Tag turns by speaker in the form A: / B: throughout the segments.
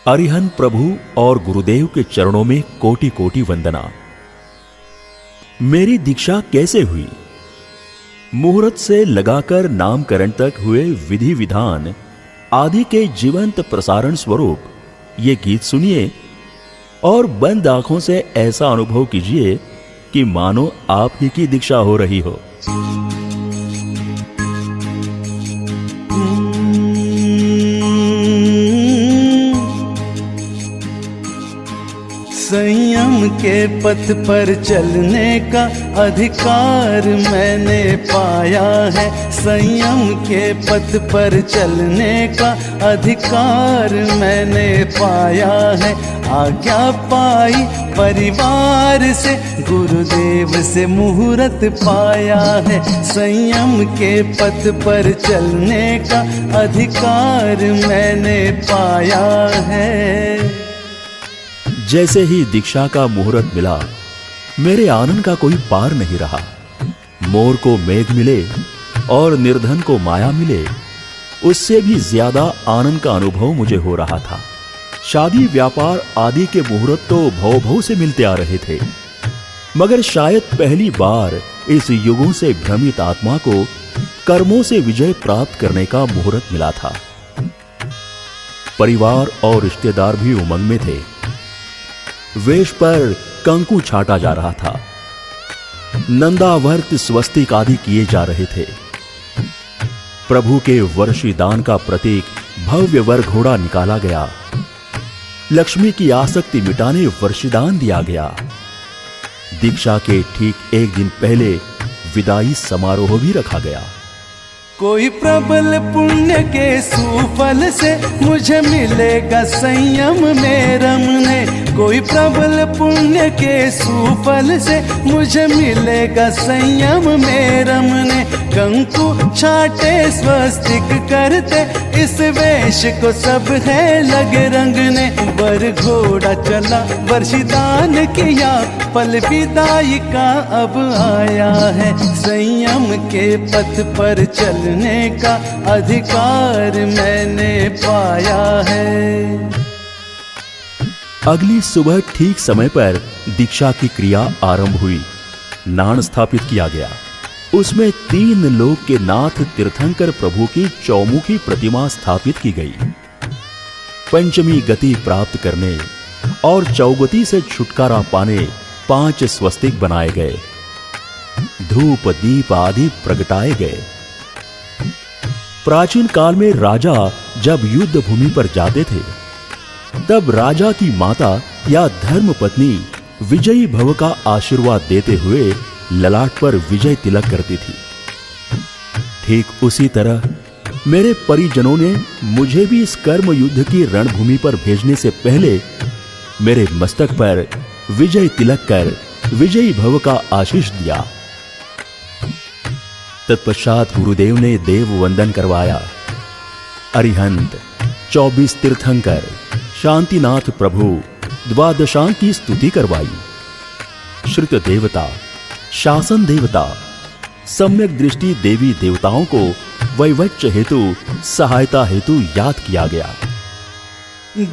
A: अरिहंत प्रभु और गुरुदेव के चरणों में कोटि कोटि वंदना। मेरी दीक्षा कैसे हुई? मुहूर्त से लगाकर नामकरण तक हुए विधि विधान आदि के जीवंत प्रसारण स्वरूप ये गीत सुनिए और बंद आंखों से ऐसा अनुभव कीजिए कि मानो आप ही की दीक्षा हो रही हो।
B: संयम के पथ पर चलने का अधिकार मैंने पाया है। संयम के पथ पर चलने का अधिकार मैंने पाया है। आज्ञा पाई परिवार से, गुरुदेव से मुहूर्त पाया है। संयम के पथ पर चलने का अधिकार मैंने पाया है।
A: जैसे ही दीक्षा का मुहूर्त मिला, मेरे आनंद का कोई पार नहीं रहा। मोर को मेघ मिले और निर्धन को माया मिले, उससे भी ज्यादा आनंद का अनुभव मुझे हो रहा था। शादी व्यापार आदि के मुहूर्त तो भव भव से मिलते आ रहे थे, मगर शायद पहली बार इस युगों से भ्रमित आत्मा को कर्मों से विजय प्राप्त करने का मुहूर्त मिला था। परिवार और रिश्तेदार भी उमंग में थे। वेश पर कंकु छाटा जा रहा था। नंदावर्त स्वस्तिक आदि किए जा रहे थे। प्रभु के वर्षीदान का प्रतीक भव्य वर घोड़ा निकाला गया। लक्ष्मी की आसक्ति मिटाने वर्षीदान दिया गया। दीक्षा के ठीक एक दिन पहले विदाई समारोह भी रखा गया।
B: कोई प्रबल पुण्य के सुफल से मुझे मिलेगा संयम में रमने। कोई प्रबल पुण्य के सुफल से मुझे मिलेगा संयम में रमने। कंकु छाटे स्वस्तिक करते, इस वेश को सब है लगे रंगने। वर घोड़ा चला वर्षीदान किया, पल विदाई का अब आया है। संयम के पथ पर चलने का अधिकार मैंने पाया है।
A: अगली सुबह ठीक समय पर दीक्षा की क्रिया आरंभ हुई। नाण स्थापित किया गया। उसमें 3 लोक के नाथ तीर्थंकर प्रभु की चौमुखी प्रतिमा स्थापित की गई। पंचमी गति प्राप्त करने और चौगति से छुटकारा पाने 5 स्वस्तिक बनाए गए। धूप दीप आदि प्रगटाए गए। प्राचीन काल में राजा जब युद्ध भूमि पर जाते थे, तब राजा की माता या धर्म पत्नी विजयी भव का आशीर्वाद देते हुए ललाट पर विजय तिलक करती थी। ठीक उसी तरह मेरे परिजनों ने मुझे भी इस कर्म युद्ध की रणभूमि पर भेजने से पहले मेरे मस्तक पर विजय तिलक कर विजयी भव का आशीष दिया। तत्पश्चात गुरुदेव ने देव वंदन करवाया। अरिहंत, 24 तीर्थंकर, शांतिनाथ प्रभु, द्वादशांग की स्तुति करवाई। श्रुत देवता, शासन देवता, सम्यक दृष्टि देवी देवताओं को वैवच्य हेतु, सहायता हेतु याद किया गया।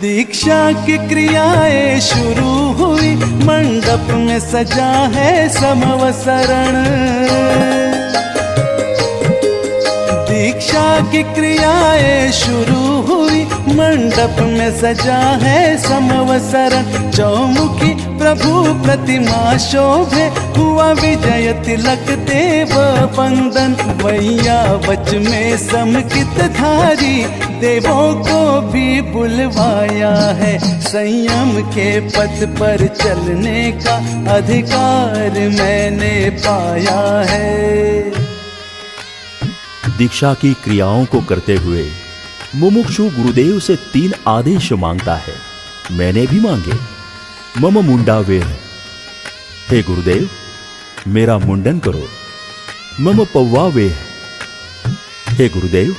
B: दीक्षा की क्रियाएं शुरू हुई। मंडप में सजा है समवसरण। दीक्षा की क्रियाएं शुरू हुई। मंडप में सजा है समवसरण। चौमुखी प्रभु प्रतिमा शोभे, हुआ विजय तिलक देव वंदन। वैया वच में समकित धारी, देवों को भी बुलवाया है। संयम के पथ पर चलने का अधिकार मैंने पाया है।
A: दीक्षा की क्रियाओं को करते हुए मुमुक्षु गुरुदेव से 3 आदेश मांगता है। मैंने भी मांगे। मम मुंडा वेह, हे गुरुदेव मेरा मुंडन करो। मम पौवा वेह, हे गुरुदेव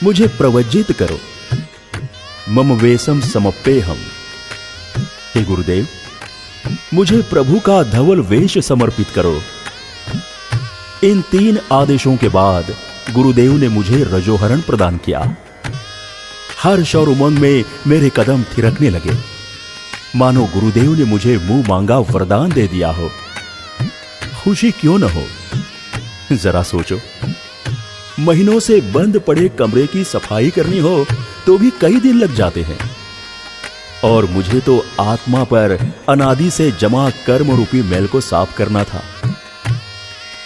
A: मुझे प्रवज्जित करो। मम वेशम समप्पेहम, हे गुरुदेव मुझे प्रभु का धवल वेश समर्पित करो। इन 3 आदेशों के बाद गुरुदेव ने मुझे रजोहरण प्रदान किया। हर्ष और उमंग में मेरे कदम थिरकने लगे, मानो गुरुदेव ने मुझे मुंह मांगा वरदान दे दिया हो। खुशी क्यों न हो? जरा सोचो, महीनों से बंद पड़े कमरे की सफाई करनी हो तो भी कई दिन लग जाते हैं, और मुझे तो आत्मा पर अनादि से जमा कर्म रूपी मैल को साफ करना था।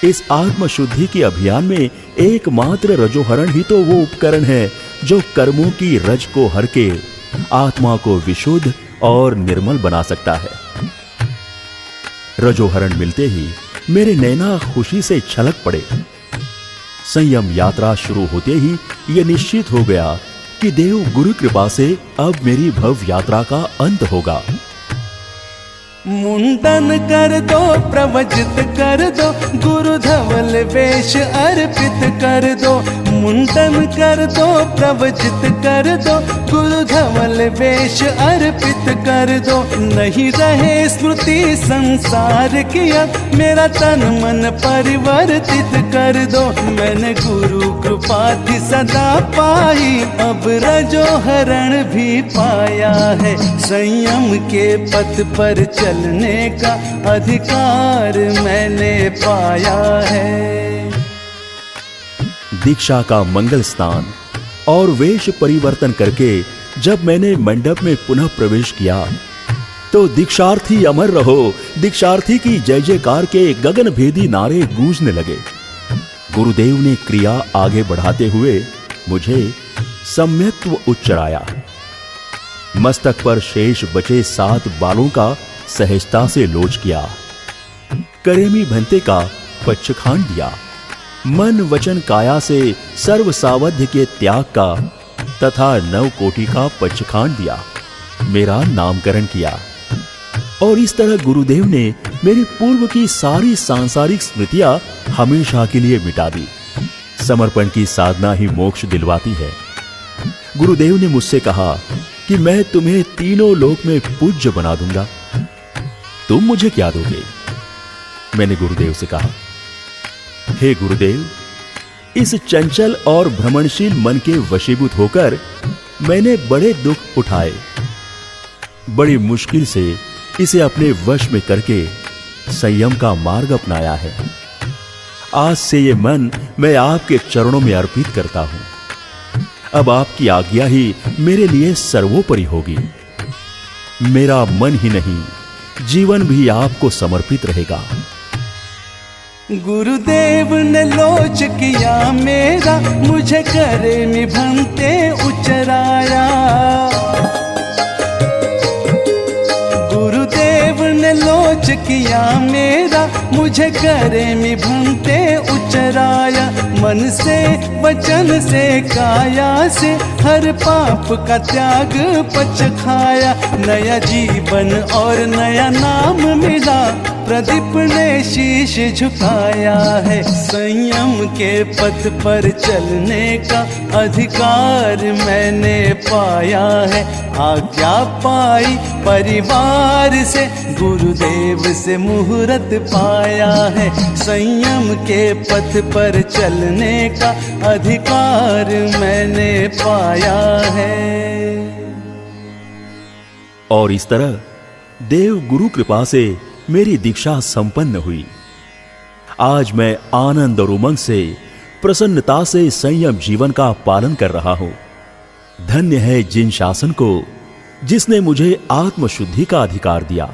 A: इस आत्म शुद्धि के अभियान में एकमात्र रजोहरण ही तो वो उपकरण है जो कर्मों की रज को हर के आत्मा को विशुद्ध और निर्मल बना सकता है। रजोहरण मिलते ही मेरे नैना खुशी से छलक पड़े। संयम यात्रा शुरू होते ही यह निश्चित हो गया कि देव गुरु कृपा से अब मेरी भव्य यात्रा का अंत होगा।
B: मुंडन कर दो, प्रवचित कर दो, गुरु धवल वेश अर्पित कर दो। मुंडन कर दो, प्रवचित कर दो, गुरु धवल वेश अर्पित कर दो। नहीं रहे स्मृति संसार की, अब मेरा तन मन परिवर्तित कर दो। मैंने गुरु कृपा थी सदा पाई, अब रजोहरण भी पाया है। संयम के पथ पर चलने का अधिकार मैंने पाया है।
A: दीक्षा का मंगल स्नान और वेश परिवर्तन करके जब मैंने मंडप में पुनः प्रवेश किया तो दीक्षार्थी अमर रहो, दीक्षार्थी की जय जयकार के गगनभेदी नारे गूंजने लगे। गुरुदेव ने क्रिया आगे बढ़ाते हुए मुझे सम्यक्त्व उच्चराया। मस्तक पर शेष बचे 7 बालों का सहजता से लोच किया। करेमी भंते का पक्षखांड दिया। मन वचन काया से सर्व सावध्य के त्याग का तथा 9 कोटि का पक्षखांड दिया। मेरा नामकरण किया और इस तरह गुरुदेव ने मेरी पूर्व की सारी सांसारिक स्मृतियां हमेशा के लिए मिटा दी। समर्पण की साधना ही मोक्ष दिलवाती है। गुरुदेव ने मुझसे कहा कि मैं तुम्हें तीनों लोक में पूज्य बना दूंगा, तुम मुझे क्या दोगे? मैंने गुरुदेव से कहा, हे गुरुदेव, इस चंचल और भ्रमणशील मन के वशीभूत होकर मैंने बड़े दुख उठाए। बड़ी मुश्किल से इसे अपने वश में करके संयम का मार्ग अपनाया है। आज से ये मन मैं आपके चरणों में अर्पित करता हूं। अब आपकी आज्ञा ही मेरे लिए सर्वोपरि होगी। मेरा मन ही नहीं, जीवन भी आपको समर्पित रहेगा।
B: गुरुदेव ने लोच किया मेरा, मुझे करे निभंते उचराया। गुरुदेव ने लोच किया मेरा, मुझे करे निभंते उचराया। मन से वचन से काया से हर पाप का त्याग पचखाया। नया जीवन और नया नाम मिला, प्रदीप ने शीश झुकाया है। संयम के पथ पर चलने का अधिकार मैंने पाया है। आज्ञा पाई परिवार से, गुरुदेव से मुहूर्त पाया है। संयम के पथ पर चलने का अधिकार मैंने पाया है।
A: और इस तरह देव गुरु कृपा से मेरी दीक्षा संपन्न हुई। आज मैं आनंद और उमंग से, प्रसन्नता से संयम जीवन का पालन कर रहा हूं। धन्य है जिन शासन को जिसने मुझे आत्मशुद्धि का अधिकार दिया।